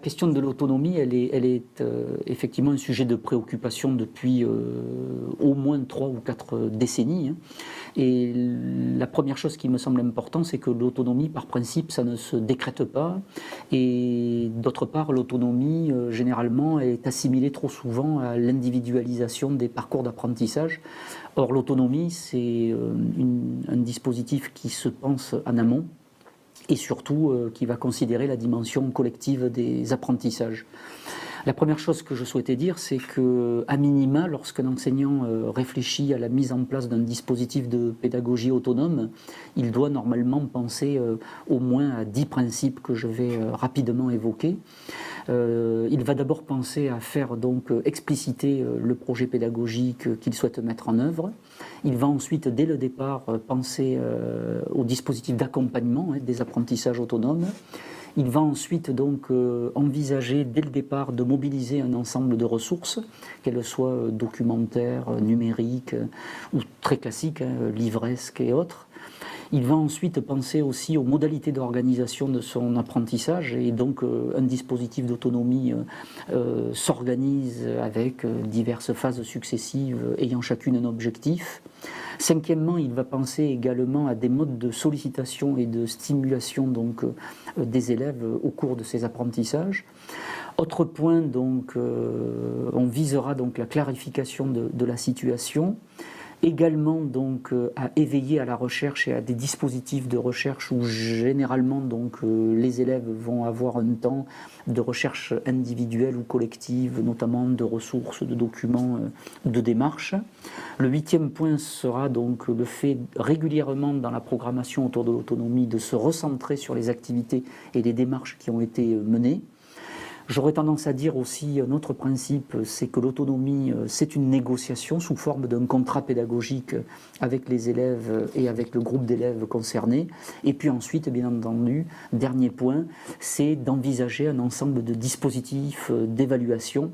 question de l'autonomie, elle est effectivement un sujet de préoccupation depuis au moins 3 ou 4 décennies. Hein. Et la première chose qui me semble importante, c'est que l'autonomie, par principe, ça ne se décrète pas. Et d'autre part, l'autonomie, généralement, est assimilée trop souvent à l'individualisation des parcours d'apprentissage. Or, l'autonomie, c'est un dispositif qui se pense en amont, et surtout qui va considérer la dimension collective des apprentissages. La première chose que je souhaitais dire, c'est qu'à minima, lorsqu'un enseignant réfléchit à la mise en place d'un dispositif de pédagogie autonome, il doit normalement penser au moins à 10 principes que je vais rapidement évoquer. Il va d'abord penser à faire donc expliciter le projet pédagogique qu'il souhaite mettre en œuvre. Il va ensuite, dès le départ, penser au dispositif d'accompagnement des apprentissages autonomes. Il va ensuite donc envisager dès le départ de mobiliser un ensemble de ressources, qu'elles soient documentaires, numériques ou très classiques, livresques et autres. Il va ensuite penser aussi aux modalités d'organisation de son apprentissage et donc un dispositif d'autonomie s'organise avec diverses phases successives ayant chacune un objectif. Cinquièmement, il va penser également à des modes de sollicitation et de stimulation donc, des élèves au cours de ces apprentissages. Autre point, donc, on visera donc la clarification de la situation. Également donc à éveiller à la recherche et à des dispositifs de recherche où généralement donc les élèves vont avoir un temps de recherche individuelle ou collective, notamment de ressources, de documents, de démarches. Le 8e point sera donc le fait régulièrement dans la programmation autour de l'autonomie de se recentrer sur les activités et les démarches qui ont été menées. J'aurais tendance à dire aussi un autre principe, c'est que l'autonomie, c'est une négociation sous forme d'un contrat pédagogique avec les élèves et avec le groupe d'élèves concernés. Et puis ensuite, bien entendu, dernier point, c'est d'envisager un ensemble de dispositifs d'évaluation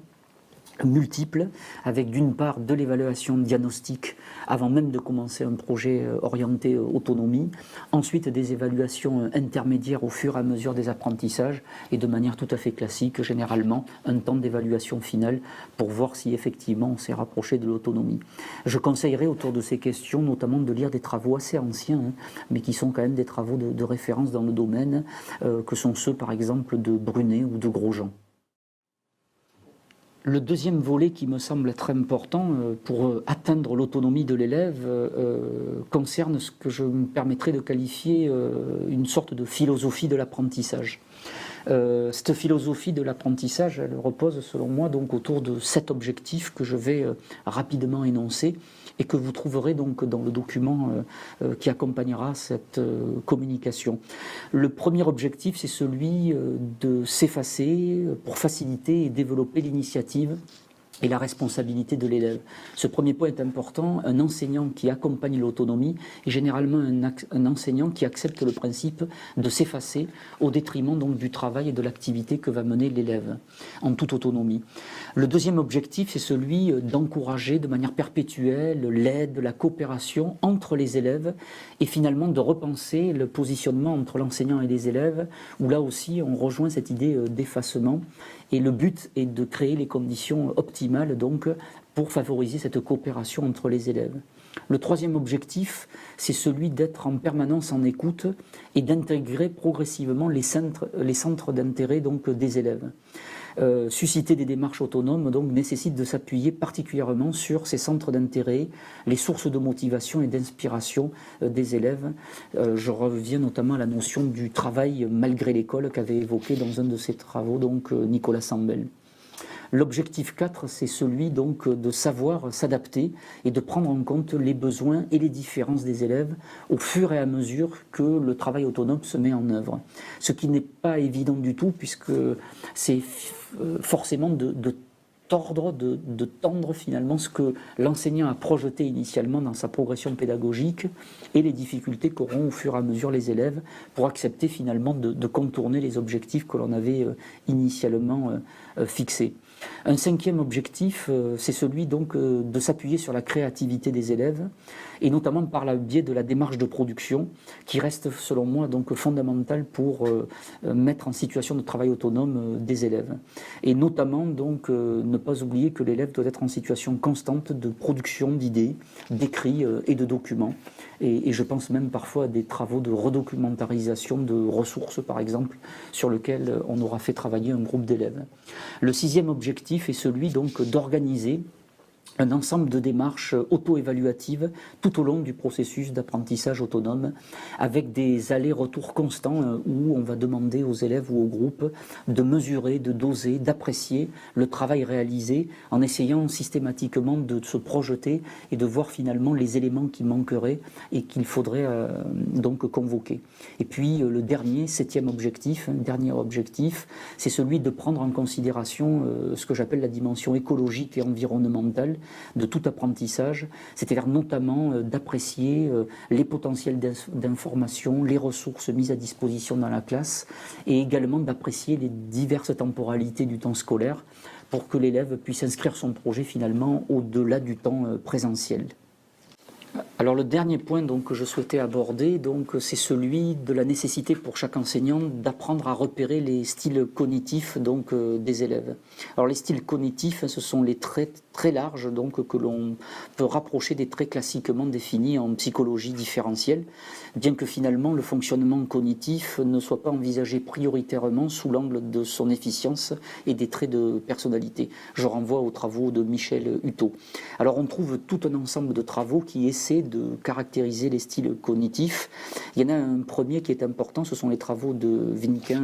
multiples, avec d'une part de l'évaluation diagnostique avant même de commencer un projet orienté autonomie, ensuite des évaluations intermédiaires au fur et à mesure des apprentissages et de manière tout à fait classique, généralement un temps d'évaluation finale pour voir si effectivement on s'est rapproché de l'autonomie. Je conseillerais autour de ces questions notamment de lire des travaux assez anciens, mais qui sont quand même des travaux de référence dans le domaine, que sont ceux par exemple de Brunet ou de Grosjean. Le deuxième volet qui me semble être important pour atteindre l'autonomie de l'élève concerne ce que je me permettrais de qualifier une sorte de philosophie de l'apprentissage. Cette philosophie de l'apprentissage, elle repose selon moi donc autour de 7 objectifs que je vais rapidement énoncer et que vous trouverez donc dans le document qui accompagnera cette communication. Le premier objectif, c'est celui de s'effacer pour faciliter et développer l'initiative et la responsabilité de l'élève. Ce premier point est important. Un enseignant qui accompagne l'autonomie est généralement un enseignant qui accepte le principe de s'effacer au détriment donc du travail et de l'activité que va mener l'élève en toute autonomie. Le deuxième objectif, c'est celui d'encourager de manière perpétuelle l'aide, la coopération entre les élèves et finalement de repenser le positionnement entre l'enseignant et les élèves, où là aussi on rejoint cette idée d'effacement. Et le but est de créer les conditions optimales donc, pour favoriser cette coopération entre les élèves. Le troisième objectif, c'est celui d'être en permanence en écoute et d'intégrer progressivement les centres d'intérêt donc, des élèves. Susciter des démarches autonomes donc, nécessite de s'appuyer particulièrement sur ces centres d'intérêt, les sources de motivation et d'inspiration des élèves. Je reviens notamment à la notion du travail malgré l'école qu'avait évoqué dans un de ses travaux donc, Nicolas Sambel. L'objectif 4, c'est celui donc de savoir s'adapter et de prendre en compte les besoins et les différences des élèves au fur et à mesure que le travail autonome se met en œuvre. Ce qui n'est pas évident du tout puisque c'est forcément de tendre finalement ce que l'enseignant a projeté initialement dans sa progression pédagogique et les difficultés qu'auront au fur et à mesure les élèves pour accepter finalement de contourner les objectifs que l'on avait initialement fixés. Un cinquième objectif, c'est celui donc de s'appuyer sur la créativité des élèves, et notamment par le biais de la démarche de production, qui reste selon moi donc fondamentale pour mettre en situation de travail autonome des élèves. Et notamment donc ne pas oublier que l'élève doit être en situation constante de production d'idées, d'écrits et de documents. Et je pense même parfois à des travaux de redocumentarisation de ressources, par exemple, sur lesquels on aura fait travailler un groupe d'élèves. Le sixième objectif est celui donc d'organiser un ensemble de démarches auto-évaluatives tout au long du processus d'apprentissage autonome, avec des allers-retours constants où on va demander aux élèves ou aux groupes de mesurer, de doser, d'apprécier le travail réalisé en essayant systématiquement de se projeter et de voir finalement les éléments qui manqueraient et qu'il faudrait donc convoquer. Et puis le septième objectif, c'est celui de prendre en considération ce que j'appelle la dimension écologique et environnementale de tout apprentissage, c'est-à-dire notamment d'apprécier les potentiels d'information, les ressources mises à disposition dans la classe, et également d'apprécier les diverses temporalités du temps scolaire pour que l'élève puisse inscrire son projet finalement au-delà du temps présentiel. Alors le dernier point donc, que je souhaitais aborder, c'est celui de la nécessité pour chaque enseignant d'apprendre à repérer les styles cognitifs des élèves. Alors les styles cognitifs, ce sont les traits très larges que l'on peut rapprocher des traits classiquement définis en psychologie différentielle, bien que finalement le fonctionnement cognitif ne soit pas envisagé prioritairement sous l'angle de son efficience et des traits de personnalité. Je renvoie aux travaux de Michel Hutto. Alors on trouve tout un ensemble de travaux qui essaient de caractériser les styles cognitifs. Il y en a un premier qui est important, ce sont les travaux de Vinquin,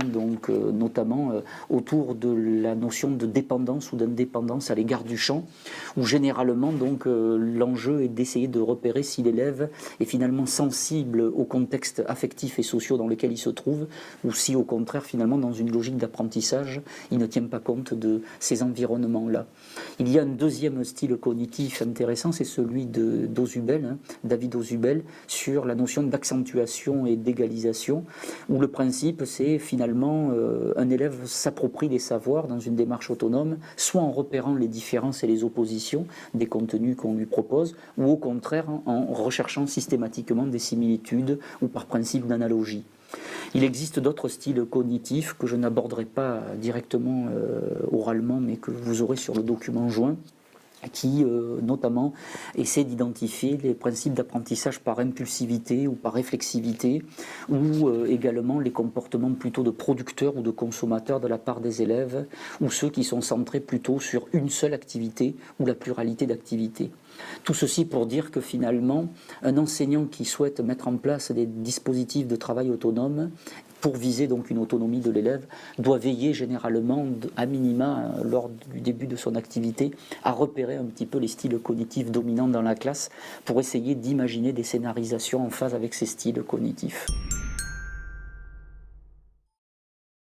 notamment autour de la notion de dépendance ou d'indépendance à l'égard du champ, où généralement l'enjeu est d'essayer de repérer si l'élève est finalement sensible au contexte affectif et social dans lequel il se trouve, ou si au contraire finalement dans une logique d'apprentissage, il ne tient pas compte de ces environnements-là. Il y a un deuxième style cognitif intéressant, c'est celui d'Auzubel, David Auzubel, sur la notion d'accentuation et d'égalisation, où le principe c'est finalement un élève s'approprie des savoirs dans une démarche autonome, soit en repérant les différences et les oppositions des contenus qu'on lui propose, ou au contraire en recherchant systématiquement des similitudes ou par principe d'analogie. Il existe d'autres styles cognitifs que je n'aborderai pas directement oralement, mais que vous aurez sur le document joint, qui notamment essaie d'identifier les principes d'apprentissage par impulsivité ou par réflexivité, ou également les comportements plutôt de producteurs ou de consommateurs de la part des élèves, ou ceux qui sont centrés plutôt sur une seule activité ou la pluralité d'activités. Tout ceci pour dire que finalement, un enseignant qui souhaite mettre en place des dispositifs de travail autonome pour viser donc une autonomie de l'élève, doit veiller généralement, à minima, lors du début de son activité, à repérer un petit peu les styles cognitifs dominants dans la classe pour essayer d'imaginer des scénarisations en phase avec ces styles cognitifs.